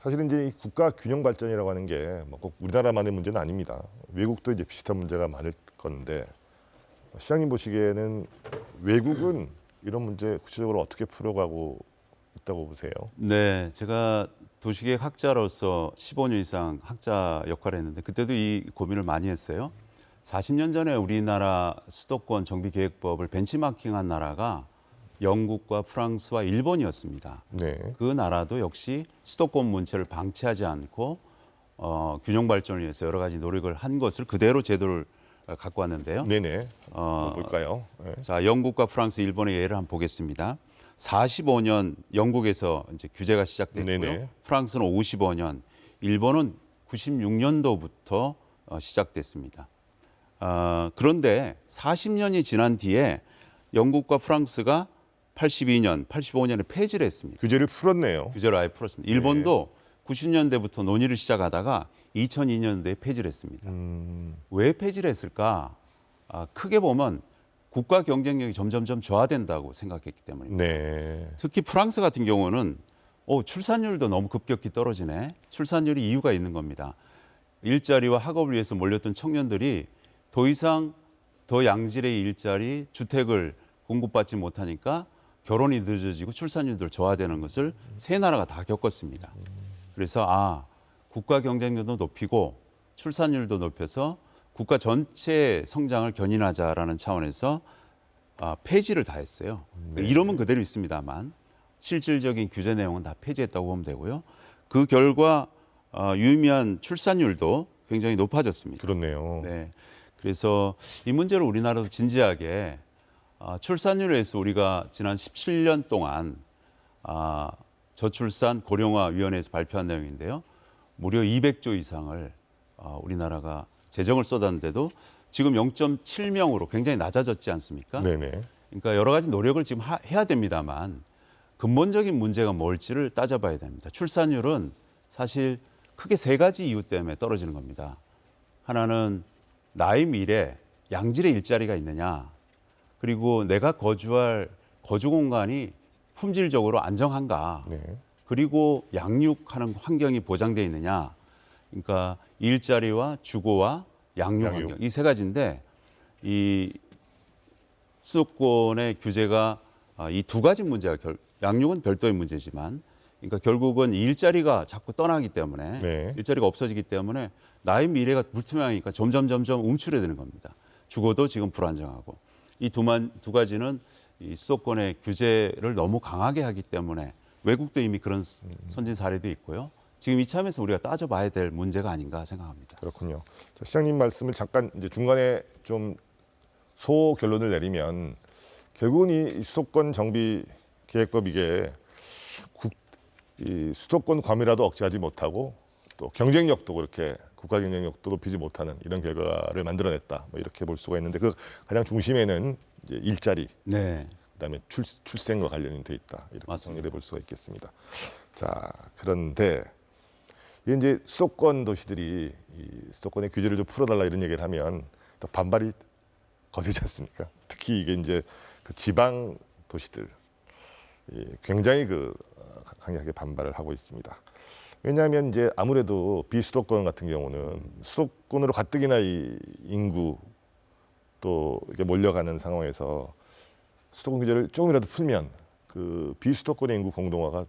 사실은 이제 이 국가 균형 발전이라고 하는 게 뭐 꼭 우리나라만의 문제는 아닙니다. 외국도 이제 비슷한 문제가 많을 건데 시장님 보시기에는 외국은 이런 문제 구체적으로 어떻게 풀어가고 있다고 보세요? 네, 제가 도시계획 학자로서 15년 이상 학자 역할을 했는데 그때도 이 고민을 많이 했어요. 40년 전에 우리나라 수도권 정비계획법을 벤치마킹한 나라가 영국과 프랑스와 일본이었습니다. 네. 그 나라도 역시 수도권 문제를 방치하지 않고 균형 발전을 위해서 여러 가지 노력을 한 것을 그대로 제도를 갖고 왔는데요. 네네. 뭘까요? 네. 자, 영국과 프랑스, 일본의 예를 한번 보겠습니다. 45년 영국에서 이제 규제가 시작됐고요. 네네. 프랑스는 55년, 일본은 96년도부터 시작됐습니다. 그런데 40년이 지난 뒤에 영국과 프랑스가 82년, 85년에 폐지를 했습니다. 규제를 풀었네요. 규제를 아예 풀었습니다. 일본도 90년대부터 논의를 시작하다가 2002년도에 폐지를 했습니다. 왜 폐지를 했을까? 크게 보면 국가 경쟁력이 점점점 저하된다고 생각했기 때문입니다. 네. 특히 프랑스 같은 경우는 출산율도 너무 급격히 떨어지네. 출산율이 이유가 있는 겁니다. 일자리와 학업을 위해서 몰렸던 청년들이 더 이상 더 양질의 일자리, 주택을 공급받지 못하니까 결혼이 늦어지고 출산율도 저하되는 것을 세 나라가 다 겪었습니다. 그래서 국가 경쟁력도 높이고 출산율도 높여서 국가 전체 성장을 견인하자라는 차원에서 폐지를 다 했어요. 네. 이름은 그대로 있습니다만 실질적인 규제 내용은 다 폐지했다고 보면 되고요. 그 결과 유의미한 출산율도 굉장히 높아졌습니다. 그렇네요. 네. 그래서 이 문제를 우리나라도 진지하게 출산율에서 우리가 지난 17년 동안 저출산 고령화 위원회에서 발표한 내용인데요. 무려 200조 이상을 우리나라가 재정을 쏟았는데도 지금 0.7명으로 굉장히 낮아졌지 않습니까? 네네. 그러니까 여러 가지 노력을 지금 해야 됩니다만 근본적인 문제가 뭘지를 따져봐야 됩니다. 출산율은 사실 크게 세 가지 이유 때문에 떨어지는 겁니다. 하나는 나이 미래 양질의 일자리가 있느냐, 그리고 내가 거주할 거주 공간이 품질적으로 안정한가, 네. 그리고 양육하는 환경이 보장되어 있느냐. 그러니까 일자리와 주거와 양육 환경 이 세 가지인데 이 수도권의 규제가 이 두 가지 문제가 양육은 별도의 문제지만 그러니까 결국은 일자리가 자꾸 떠나기 때문에 네. 일자리가 없어지기 때문에 나의 미래가 불투명하니까 점점 움츠려드는 겁니다. 주거도 지금 불안정하고 이 두 가지는 이 수도권의 규제를 너무 강하게 하기 때문에 외국도 이미 그런 선진 사례도 있고요. 지금 이참에서 우리가 따져봐야 될 문제가 아닌가 생각합니다. 그렇군요. 자, 시장님 말씀을 잠깐 이제 중간에 좀 소 결론을 내리면 결국은 이 수도권 정비 계획법 이게 이 수도권 과밀화도 억제하지 못하고 또 경쟁력도 그렇게 국가 경쟁력도 높이지 못하는 이런 결과를 만들어냈다. 뭐 이렇게 볼 수가 있는데 그 가장 중심에는 이제 일자리, 네, 그다음에 출생과 관련이 돼 있다. 이렇게 맞습니다. 정리해 볼 수가 있겠습니다. 자, 그런데 이게 이제 수도권 도시들이 이 수도권의 규제를 좀 풀어달라 이런 얘기를 하면 또 반발이 거세지 않습니까? 특히 이게 이제 그 지방 도시들 굉장히 강하게 반발을 하고 있습니다. 왜냐하면 이제 아무래도 비수도권 같은 경우는 수도권으로 가뜩이나 이 인구 또 이렇게 몰려가는 상황에서 수도권 규제를 조금이라도 풀면 그 비수도권의 인구 공동화가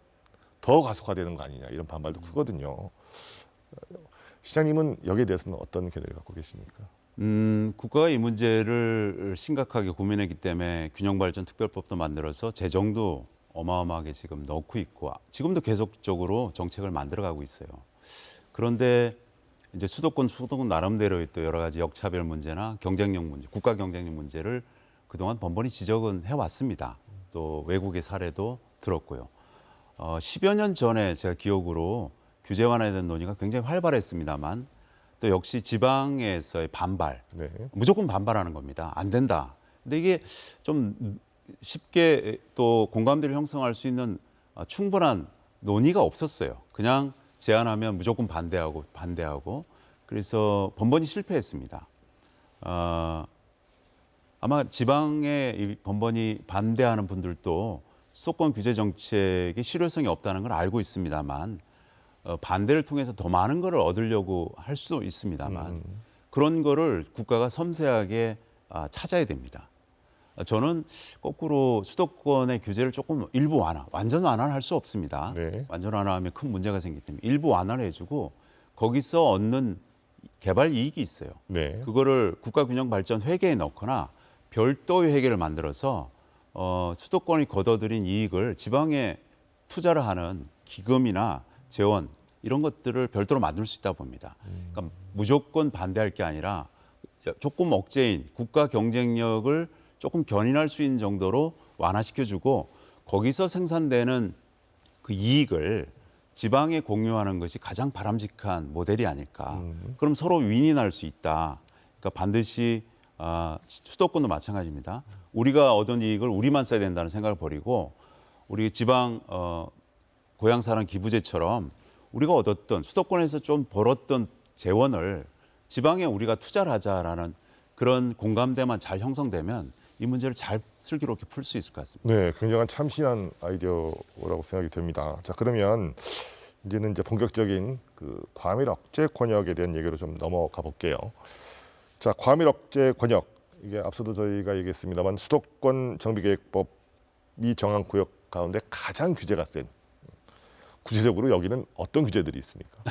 더 가속화되는 거 아니냐 이런 반발도 크거든요. 시장님은 여기에 대해서는 어떤 견해를 갖고 계십니까? 국가가 이 문제를 심각하게 고민했기 때문에 균형발전 특별법도 만들어서 재정도 어마어마하게 지금 넣고 있고 지금도 계속적으로 정책을 만들어가고 있어요. 그런데 이제 수도권 나름대로의 또 여러 가지 역차별 문제나 경쟁력 문제, 국가 경쟁력 문제를 그동안 번번이 지적은 해왔습니다. 또 외국의 사례도 들었고요. 10여 년 전에 제가 기억으로 규제 완화에 대한 논의가 굉장히 활발했습니다만 또 역시 지방에서의 반발, 네. 무조건 반발하는 겁니다. 안 된다. 근데 이게 좀 쉽게 또 공감대를 형성할 수 있는 충분한 논의가 없었어요. 그냥 제안하면 무조건 반대하고 그래서 번번이 실패했습니다. 아마 지방에 이 번번이 반대하는 분들도 수도권 규제 정책의 실효성이 없다는 걸 알고 있습니다만 반대를 통해서 더 많은 것을 얻으려고 할 수도 있습니다만 그런 거를 국가가 섬세하게 찾아야 됩니다. 저는 거꾸로 수도권의 규제를 조금 일부 완화, 완전 완화는 할 수 없습니다. 네. 완전 완화하면 큰 문제가 생기기 때문에 일부 완화를 해주고 거기서 얻는 개발 이익이 있어요. 네. 그거를 국가균형발전 회계에 넣거나 별도의 회계를 만들어서 수도권이 거둬들인 이익을 지방에 투자를 하는 기금이나 재원 이런 것들을 별도로 만들 수 있다 봅니다. 그러니까 무조건 반대할 게 아니라 조금 억제인 국가 경쟁력을 조금 견인할 수 있는 정도로 완화시켜주고 거기서 생산되는 그 이익을 지방에 공유하는 것이 가장 바람직한 모델이 아닐까. 그럼 서로 윈윈할 수 있다. 그러니까 반드시 수도권도 마찬가지입니다. 우리가 얻은 이익을 우리만 써야 된다는 생각을 버리고 우리 지방 고향사랑 기부제처럼 우리가 얻었던 수도권에서 좀 벌었던 재원을 지방에 우리가 투자를 하자라는 그런 공감대만 잘 형성되면 이 문제를 잘 슬기롭게 풀 수 있을 것 같습니다. 네, 굉장한 참신한 아이디어라고 생각이 듭니다. 자, 그러면 이제는 이제 본격적인 그 과밀 억제 권역에 대한 얘기로 좀 넘어가 볼게요. 자, 과밀 억제 권역 이게 앞서도 저희가 얘기했습니다만 수도권 정비계획법이 정한 구역 가운데 가장 규제가 센. 구체적으로 여기는 어떤 규제들이 있습니까?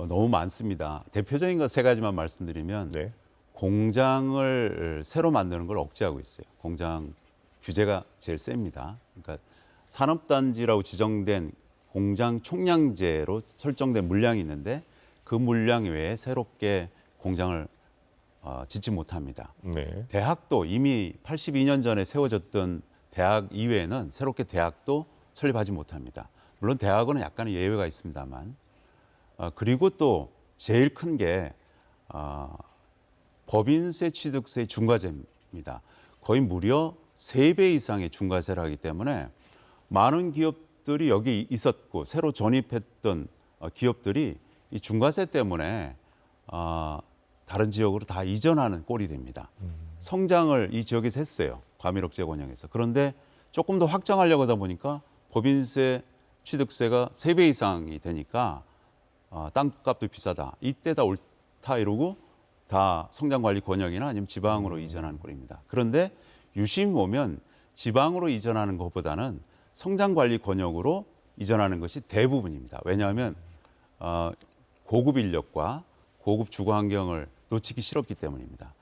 너무 많습니다. 대표적인 것 세 가지만 말씀드리면 네. 공장을 새로 만드는 걸 억제하고 있어요. 공장 규제가 제일 셉니다. 그러니까 산업단지라고 지정된 공장 총량제로 설정된 물량이 있는데 그 물량 외에 새롭게 공장을 짓지 못합니다. 네. 대학도 이미 82년 전에 세워졌던 대학 이외에는 새롭게 대학도 설립하지 못합니다. 물론 대학은 약간의 예외가 있습니다만 그리고 또 제일 큰 게 법인세 취득세 중과세입니다. 거의 무려 3배 이상의 중과세를 하기 때문에 많은 기업들이 여기 있었고 새로 전입했던 기업들이 이 중과세 때문에 다른 지역으로 다 이전하는 꼴이 됩니다. 성장을 이 지역에서 했어요. 과밀억제 권역에서. 그런데 조금 더 확장하려고 하다 보니까 법인세 취득세가 3배 이상이 되니까 땅값도 비싸다. 이때 다 옳다 이러고 다 성장관리 권역이나 아니면 지방으로 이전하는 꼴입니다. 그런데 유심히 보면 지방으로 이전하는 것보다는 성장관리 권역으로 이전하는 것이 대부분입니다. 왜냐하면 고급 인력과 고급 주거 환경을 놓치기 싫었기 때문입니다.